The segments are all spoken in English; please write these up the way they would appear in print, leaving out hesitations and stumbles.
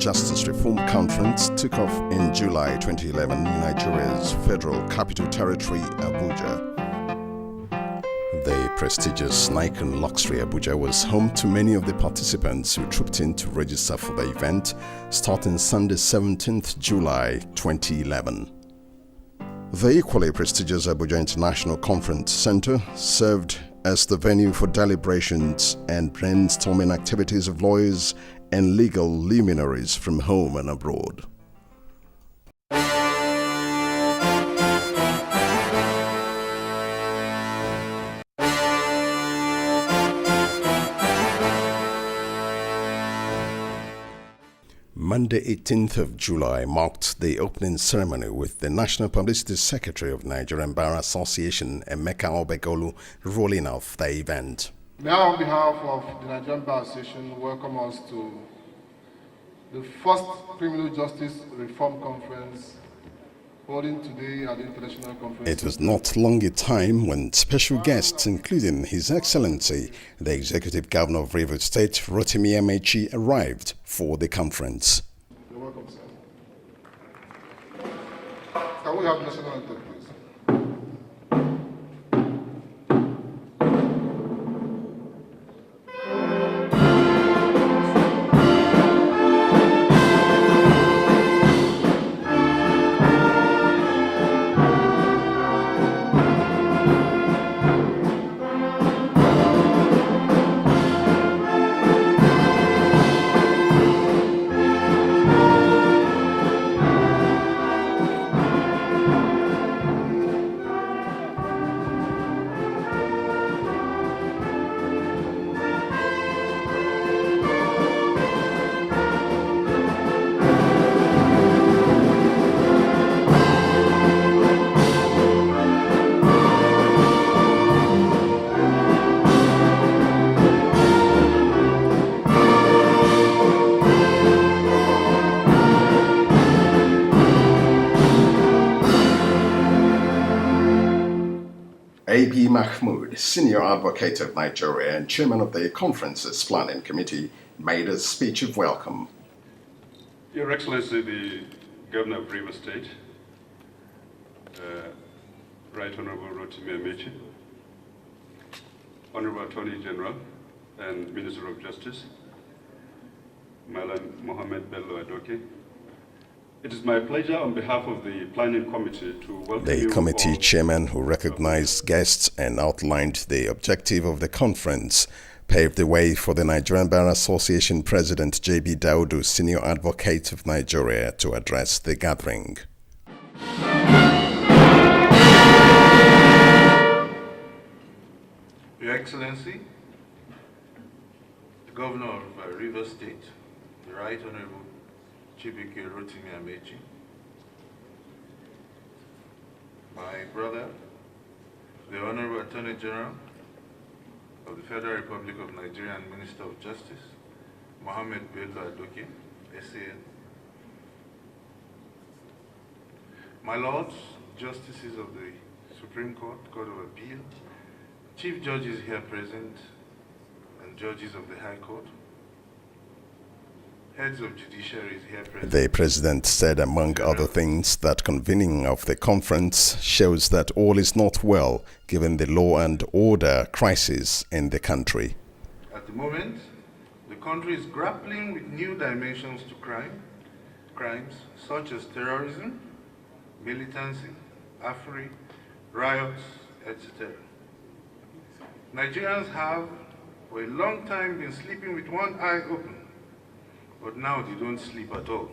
Justice Reform Conference took off in July 2011 in Nigeria's Federal Capital Territory, Abuja. The prestigious Nikon Luxury Abuja was home to many of the participants who trooped in to register for the event starting Sunday 17th July 2011. The equally prestigious Abuja International Conference Center served as the venue for deliberations and brainstorming activities of lawyers and legal luminaries from home and abroad. Monday 18th of July marked the opening ceremony with the National Publicity Secretary of Nigerian Bar Association, Emeka Obegolu, rolling off the event. May I, on behalf of the Nigerian Bar Association, welcome us to the first Criminal Justice Reform Conference holding today at the International Conference. It was not long a time when special guests, including His Excellency, the Executive Governor of Rivers State, Rotimi Amechi, arrived for the conference. You're welcome, sir. Can we have national anthem, please? A.B. Mahmood, Senior Advocate of Nigeria and Chairman of the Conference's Planning Committee, made a speech of welcome. Your Excellency, the Governor of Rivers State, Right Honorable Rotimi Amechi, Honorable Attorney General and Minister of Justice, Malam Mohammed Bello Adoke, it is my pleasure on behalf of the Planning Committee to welcome The you committee all. chairman, who recognized guests and outlined the objective of the conference, paved the way for the Nigerian Bar Association President J.B. Daudu, Senior Advocate of Nigeria, to address the gathering. Your Excellency, the Governor of Rivers State, the Right Honorable Chibike Rotimi Amechi, my brother, the Honorable Attorney General of the Federal Republic of Nigeria and Minister of Justice, Mohammed Bello Adoke, SAN, my Lords, Justices of the Supreme Court, Court of Appeal, Chief Judges here present, and Judges of the High Court, heads of judiciaries here present. The president said, among other things, that convening of the conference shows that all is not well given the law and order crisis in the country. At the moment, the country is grappling with new dimensions to crimes such as terrorism, militancy, affray, riots, etc. Nigerians have for a long time been sleeping with one eye open, but now they don't sleep at all.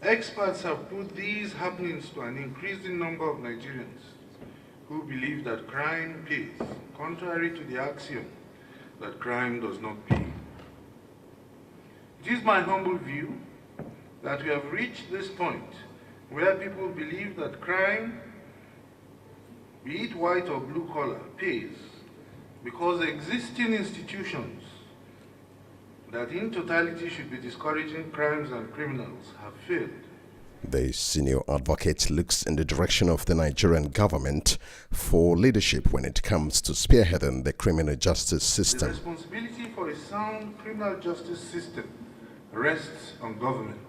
Experts have put these happenings to an increasing number of Nigerians who believe that crime pays, contrary to the axiom that crime does not pay. It is my humble view that we have reached this point where people believe that crime, be it white or blue collar, pays because existing institutions that in totality should be discouraging crimes and criminals have failed. The senior advocate looks in the direction of the Nigerian government for leadership when it comes to spearheading the criminal justice system. The responsibility for a sound criminal justice system rests on government.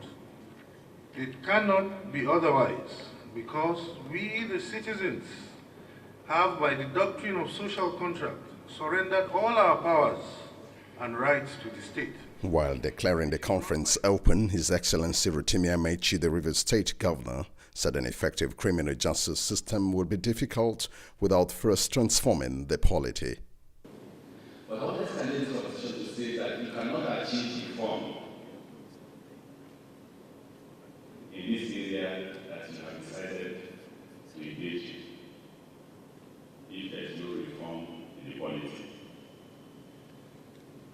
It cannot be otherwise because we, the citizens, have, by the doctrine of social contract, surrendered all our powers and rights to the state. While declaring the conference open, His Excellency Rotimi Amechi, the Rivers State Governor, said an effective criminal justice system would be difficult without first transforming the polity. But what is the latest constitution to say that you cannot achieve reform in this area that you have decided to engage in if there is no reform in the polity?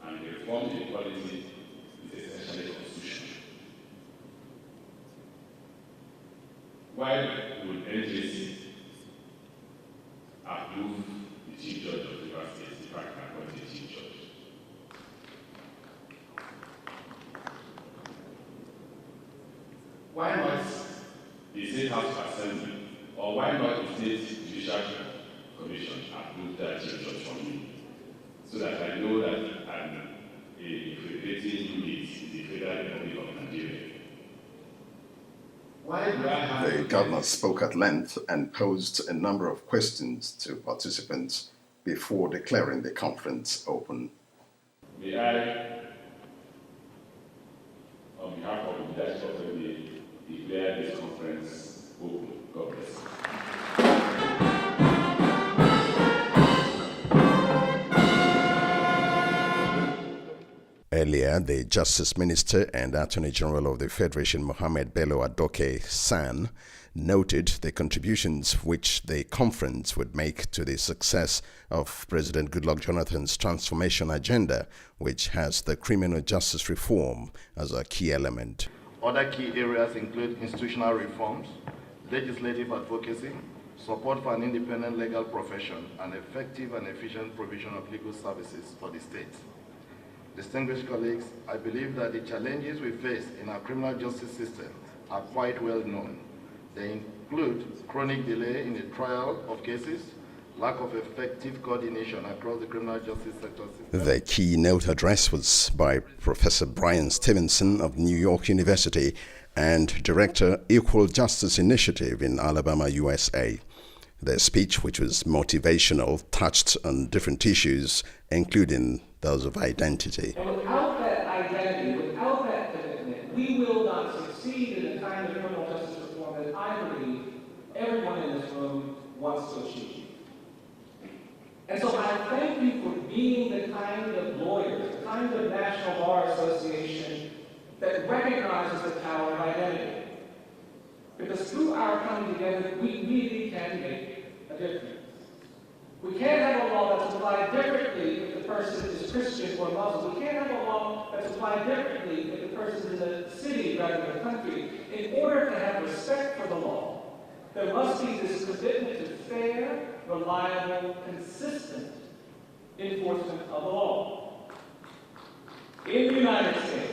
And the reform in the polity is essentially constitutional. Why would NJC approve the Chief Judge of the Rivers State, in fact, appoint a Chief Judge? Why not the State House Assembly, or why not the State Judicial Commission approve that Chief Judge for me, so that I know that I'm a federating unit in the Federal Republic of Nigeria? Why do I have The governor spoke at length and posed a number of questions to participants before declaring the conference open. May I, on behalf of the leadership of the MBA, declare this conference open. God bless you. Earlier, the Justice Minister and Attorney General of the Federation, Mohammed Bello Adoke San, noted the contributions which the conference would make to the success of President Goodluck Jonathan's transformation agenda, which has the criminal justice reform as a key element. Other key areas include institutional reforms, legislative advocacy, support for an independent legal profession, and effective and efficient provision of legal services for the state. Distinguished colleagues, I believe that the challenges we face in our criminal justice system are quite well known. They include chronic delay in the trial of cases, lack of effective coordination across the criminal justice sector system. The keynote address was by Professor Brian Stevenson of New York University and Director, Equal Justice Initiative in Alabama, USA. Their speech, which was motivational, touched on different issues, including those of identity. And without that identity, without that commitment, we will not succeed in the kind of criminal justice reform that I believe everyone in this room wants to achieve. And so I thank you for being the kind of lawyers, the kind of National Bar Association that recognizes the power of identity. Because through our coming together, we really can make a difference. We can't have a law that's applied differently if the person is Christian or Muslim. We can't have a law that's applied differently if the person is in a city rather than a country. In order to have respect for the law, there must be this commitment to fair, reliable, consistent enforcement of the law. In the United States,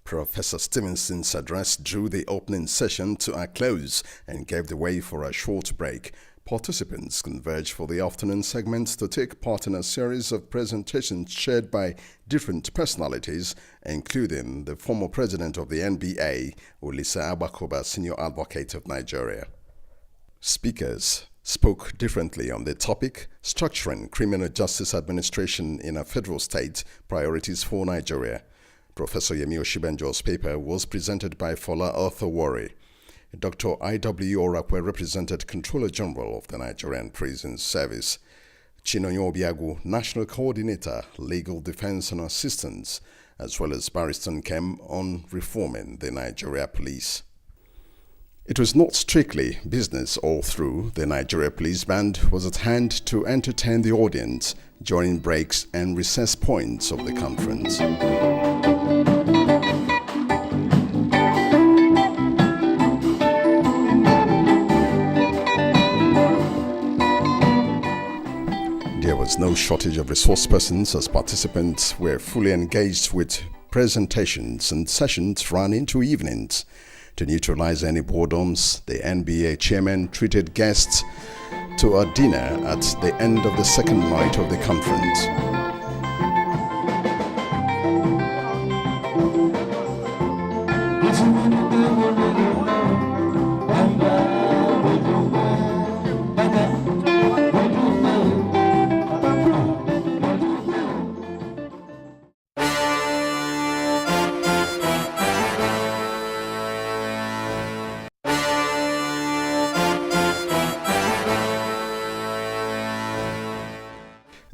Professor Stevenson's address drew the opening session to a close and gave the way for a short break. Participants converged for the afternoon segments to take part in a series of presentations shared by different personalities, including the former president of the NBA, Olisa Abakoba, Senior Advocate of Nigeria. Speakers spoke differently on the topic, Structuring Criminal Justice Administration in a Federal State, Priorities for Nigeria. Professor Yemi Oshibenjo's paper was presented by Fola Arthur-Wari. Dr. I.W. Orakwe represented Controller General of the Nigerian Prison Service. Chinonyo Obiagu, National Coordinator, Legal Defense and Assistance, as well as Barrister Nkem on reforming the Nigeria Police. It was not strictly business all through. The Nigeria Police Band was at hand to entertain the audience during breaks and recess points of the conference. There was no shortage of resource persons as participants were fully engaged with presentations and sessions ran into evenings. To neutralize any boredoms, the NBA chairman treated guests to a dinner at the end of the second night of the conference.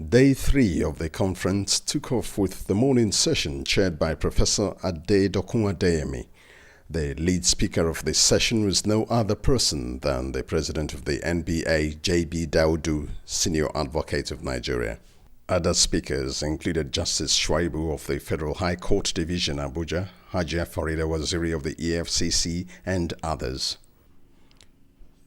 Day 3 of the conference took off with the morning session chaired by Professor Adedokun Adeyemi. The lead speaker of the session was no other person than the president of the NBA, J.B. Daudu, senior advocate of Nigeria. Other speakers included Justice Shuaibu of the Federal High Court Division, Abuja, Hajia Farida Waziri of the EFCC, and others.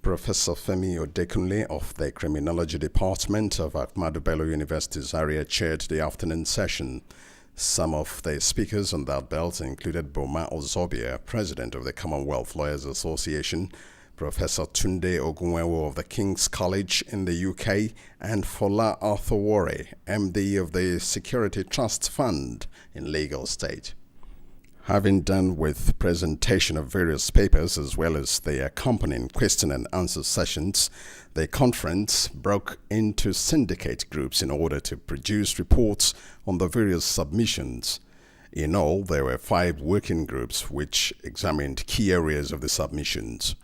Professor Femi Odekunle of the Criminology Department of Ahmadu Bello University Zaria chaired the afternoon session. Some of the speakers on that belt included Boma Ozobia, president of the Commonwealth Lawyers Association, Professor Tunde Ogunwewo of the King's College in the UK, and Fola Arthurwore, MD of the Security Trust Fund in Lagos State. Having done with presentation of various papers as well as the accompanying question and answer sessions, the conference broke into syndicate groups in order to produce reports on the various submissions. In all, there were 5 working groups which examined key areas of the submissions.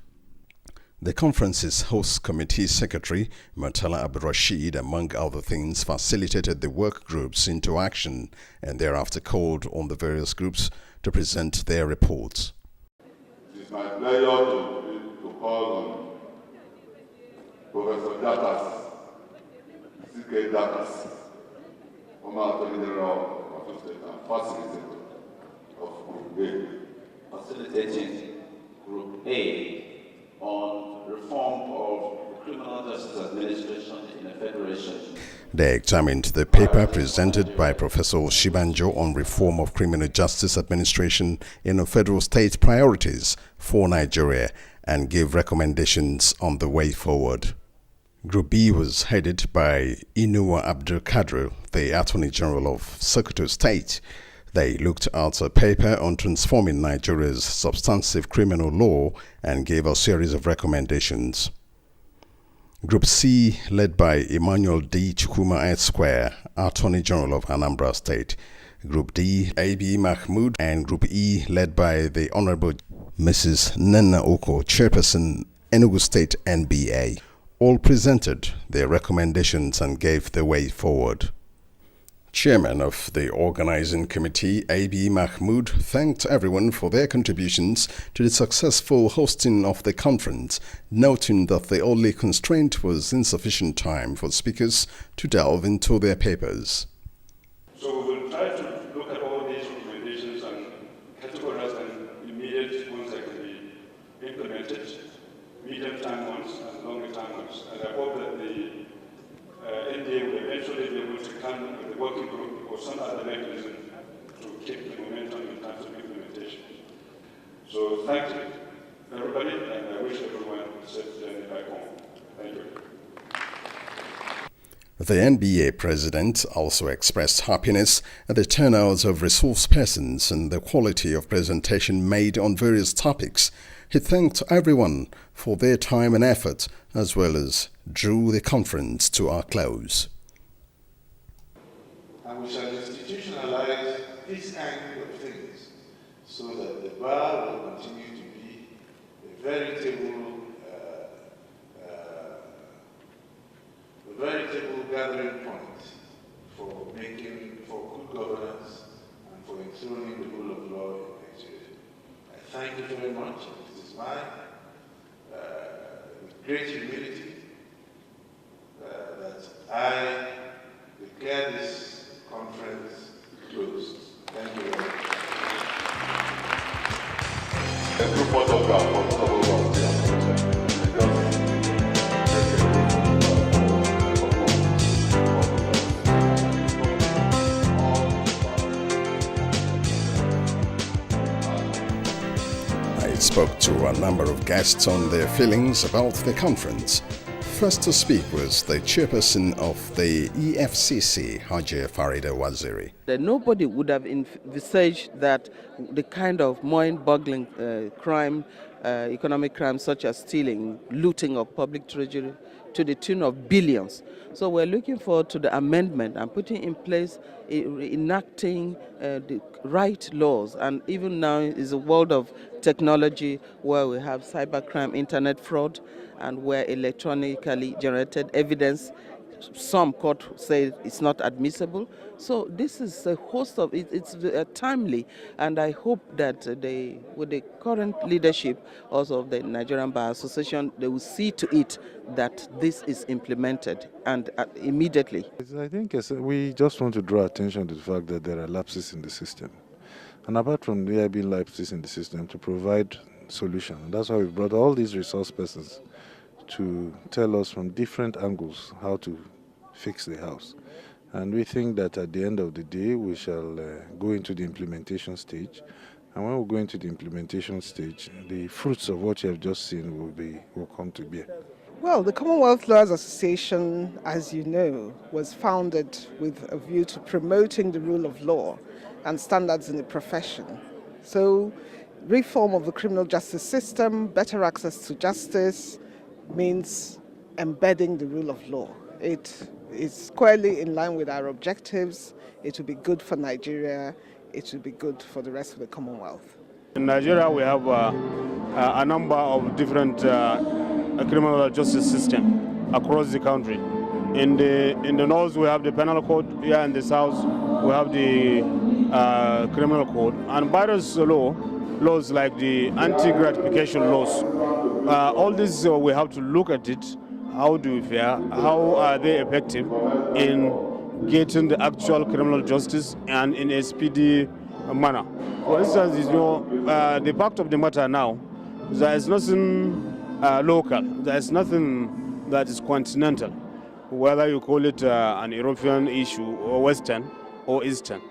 The conference's host committee secretary, Murtala Abdurrashid, among other things, facilitated the work groups into action and thereafter called on the various groups to present their reports. It is my pleasure to call on Professor Datas, C.K. Datas, former Attorney General of the State and facilitator of Group A. Facilitating Group A on reform of the criminal justice administration in a federation. They examined the paper presented by Professor Shibanjo on reform of criminal justice administration in a federal state priorities for Nigeria and gave recommendations on the way forward. Group B was headed by Inuwa Abdul Kadri, the Attorney General of Sokoto State. They looked at a paper on transforming Nigeria's substantive criminal law and gave a series of recommendations. Group C, led by Emmanuel D. Chukwuma Esquire, Attorney General of Anambra State. Group D, A.B. Mahmood, and Group E, led by the Honorable Mrs. Nena Oko, Chairperson, Enugu State NBA. All presented their recommendations and gave the way forward. Chairman of the organizing committee, A.B. Mahmood, thanked everyone for their contributions to the successful hosting of the conference, noting that the only constraint was insufficient time for speakers to delve into their papers. So we will try to look at all these recommendations and categorize and immediate ones that can be implemented, medium-time ones and longer-time ones. And I hope that the NDA will eventually be able to come with a working group or some other mechanism to keep the momentum in terms of implementation. So thank you, everybody, and I wish everyone a safe journey back home. Thank you. The NBA president also expressed happiness at the turnout of resource persons and the quality of presentation made on various topics. He thanked everyone for their time and effort, as well as drew the conference to a close. And we shall institutionalize this kind of things so that the bar will continue to be a veritable gathering point for good governance and for enthroning the rule of law in Nigeria. I thank you very much. It is mine, with great humility, that I declare this conference closed. Thank you very much. A group photograph of several of the I spoke to a number of guests on their feelings about the conference. first to speak was the chairperson of the EFCC, Haji Farida Waziri. That nobody would have envisaged that the kind of mind-boggling crime, economic crime such as stealing, looting of public treasury to the tune of billions. So we're looking forward to the amendment and putting in place, enacting the right laws. And even now is a world of technology where we have cybercrime, internet fraud, and where electronically generated evidence, some court say it's not admissible. So this is a host of it. It's timely, and I hope that with the current leadership also of the Nigerian Bar Association, they will see to it that this is implemented and immediately. I think we just want to draw attention to the fact that there are lapses in the system, and apart from there being lapses in the system, to provide solution. And that's why we brought all these resource persons to tell us from different angles how to fix the house. And we think that at the end of the day, we shall go into the implementation stage. And when we go into the implementation stage, the fruits of what you have just seen will come to bear. Well, the Commonwealth Lawyers Association, as you know, was founded with a view to promoting the rule of law and standards in the profession. So, reform of the criminal justice system, better access to justice, means embedding the rule of law. It is squarely in line with our objectives. It will be good for Nigeria. It will be good for the rest of the Commonwealth. In Nigeria, we have a number of different criminal justice systems across the country. In the north, we have the penal code. Here in the south, we have the criminal code. And various laws like the anti-gratification laws. All this, we have to look at it. How do we fare? How are they effective in getting the actual criminal justice and in a speedy manner? For instance, the fact of the matter now, there is nothing local. There is nothing that is continental, whether you call it an European issue or Western or Eastern.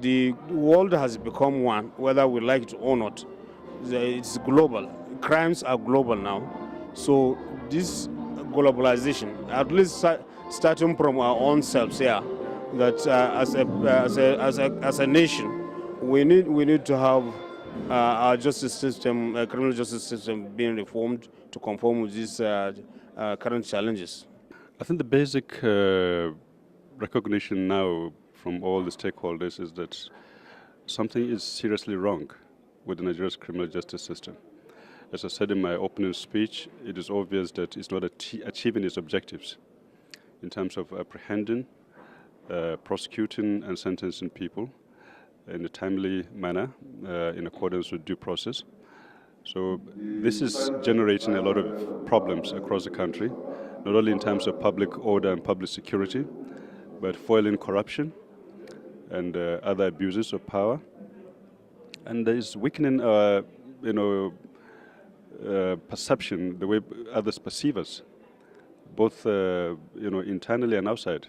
The world has become one, whether we like it or not. It's global. Crimes are global now. So this globalization, at least starting from our own selves here, that as a nation, we need to have our justice system, criminal justice system, being reformed to conform with these current challenges. I think the basic recognition now from all the stakeholders is that something is seriously wrong with the Nigeria's criminal justice system. As I said in my opening speech, it is obvious that it's not achieving its objectives in terms of apprehending, prosecuting and sentencing people in a timely manner in accordance with due process. So this is generating a lot of problems across the country, not only in terms of public order and public security, but foiling corruption and other abuses of power. And there is weakening perception, the way others perceive us, both internally and outside.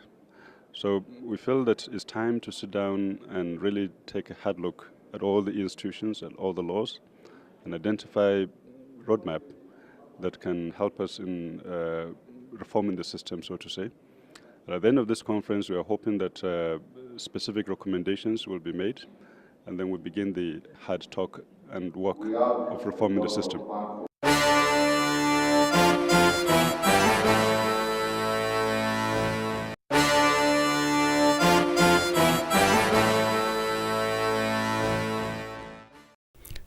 So we feel that it's time to sit down and really take a hard look at all the institutions and all the laws and identify roadmap that can help us in reforming the system, so to say. At the end of this conference, we are hoping that specific recommendations will be made, and then we'll begin the hard talk and work of reforming the system.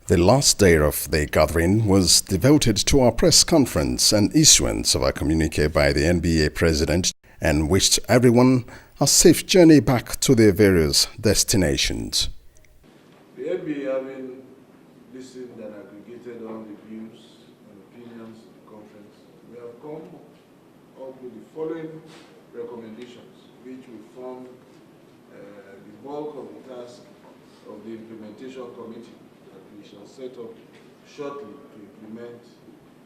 The last day of the gathering was devoted to our press conference and issuance of a communique by the NBA president, and wished everyone a safe journey back to their various destinations. The NBA, having listened and aggregated all the views and opinions of the conference, we have come up with the following recommendations, which will form the bulk of the task of the implementation committee that we shall set up shortly to implement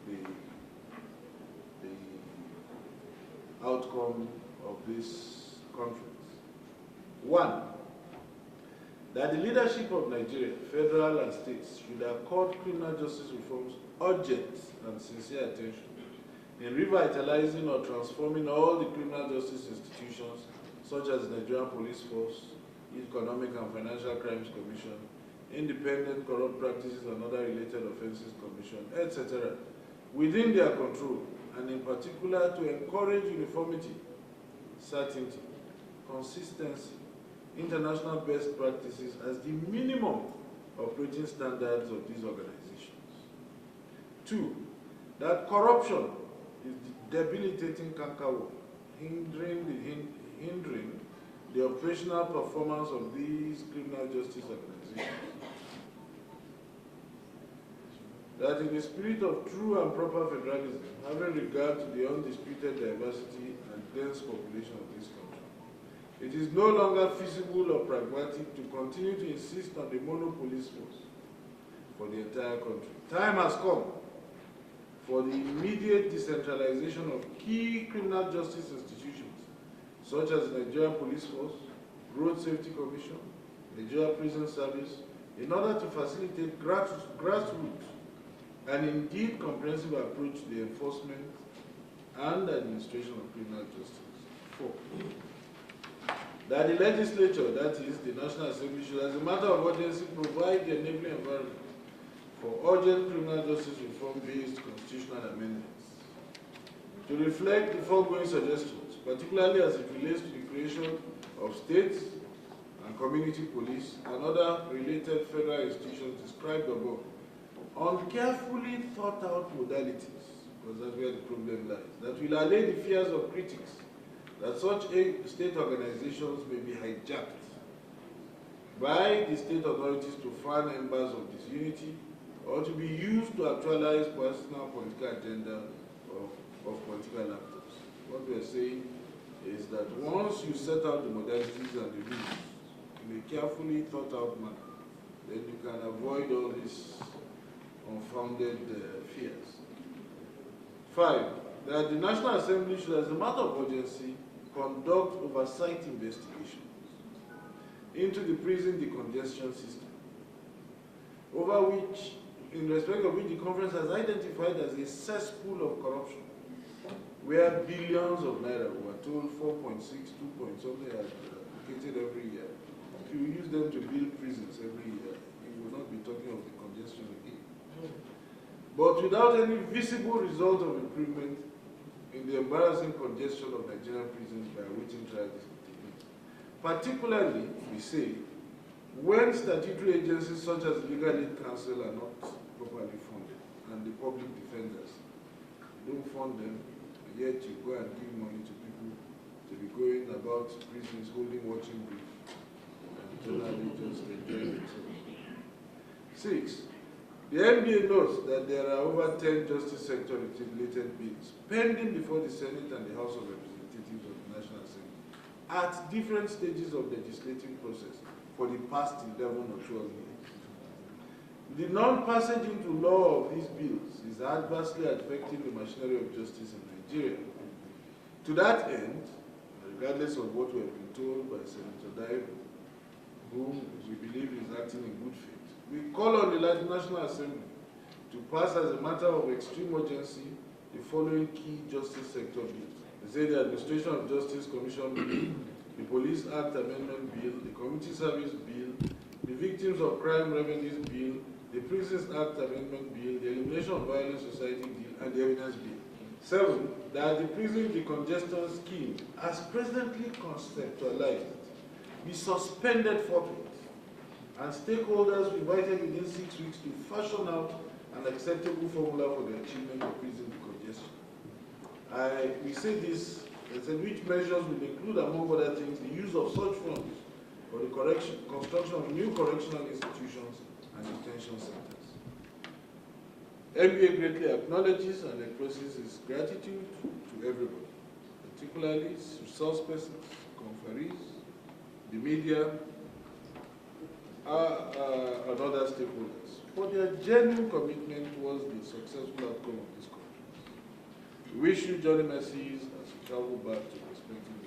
the outcome of this conference. One, that the leadership of Nigeria, federal and states, should accord criminal justice reforms urgent and sincere attention in revitalizing or transforming all the criminal justice institutions, such as the Nigerian Police Force, Economic and Financial Crimes Commission, Independent Corrupt Practices and Other Related Offences Commission, etc., within their control, and in particular to encourage uniformity, certainty, consistency, international best practices as the minimum operating standards of these organizations. 2, that corruption is the debilitating cankerworm, hindering the operational performance of these criminal justice organizations. That in the spirit of true and proper federalism, having regard to the undisputed diversity and dense population of this country, it is no longer feasible or pragmatic to continue to insist on the monopolist force for the entire country. Time has come for the immediate decentralization of key criminal justice institutions, such as the Nigerian Police Force, Road Safety Commission, Nigeria Prison Service, in order to facilitate grassroots and indeed comprehensive approach to the enforcement and administration of criminal justice. 4, that the legislature, that is, the National Assembly, should, as a matter of urgency, provide the enabling environment for urgent criminal justice reform-based constitutional amendments to reflect the foregoing suggestions, particularly as it relates to the creation of states and community police and other related federal institutions described above, on carefully thought out modalities, because that's where the problem lies, that will allay the fears of critics that such state organizations may be hijacked by the state authorities to fan embers of disunity or to be used to actualize personal political agenda of political actors. What we are saying is that once you set out the modalities and the rules in a carefully thought out manner, then you can avoid all these unfounded fears. 5, that the National Assembly should, as a matter of urgency, conduct oversight investigations into the prison decongestion system, over which, in respect of which the conference has identified as a cesspool of corruption, where billions of naira, we were told 4.6, 2 point something, are allocated every year. If you use them to build prisons every year, you will not be talking of the congestion again. But without any visible result of improvement in the embarrassing congestion of Nigerian prisons by awaiting trial discontinuity. Particularly, we say, when statutory agencies such as Legal Aid Council are not properly funded, and the public defenders, you don't fund them, and yet you go and give money to people to be going about prisons holding watching brief, and generally just enjoying themselves. 6, the NBA notes that there are over 10 justice sector-related bills pending before the Senate and the House of Representatives of the National Assembly at different stages of the legislative process for the past 11 or 12 years. The non-passage into law of these bills is adversely affecting the machinery of justice in Nigeria. To that end, regardless of what we have been told by Senator Daibu, whom we believe is acting in good faith, we call on the National Assembly to pass as a matter of extreme urgency the following key justice sector bills. They say the Administration of Justice Commission Bill, the Police Act Amendment Bill, the Community Service Bill, the Victims of Crime Remedies Bill, the Prisons Act Amendment Bill, the Elimination of Violent Society Bill, and the Evidence Bill. 7, that the prison decongestion scheme, as presently conceptualized, be suspended forthwith, and stakeholders were invited within 6 weeks to fashion out an acceptable formula for the achievement of prison decongestion. We say this, I said, which measures will include, among other things, the use of such funds for the construction of new correctional institutions and detention centers. NBA greatly acknowledges and expresses its gratitude to everybody, particularly resource persons, conferees, the media, and other stakeholders for their genuine commitment towards the successful outcome of this conference. We wish you journey mercies as you travel back to respective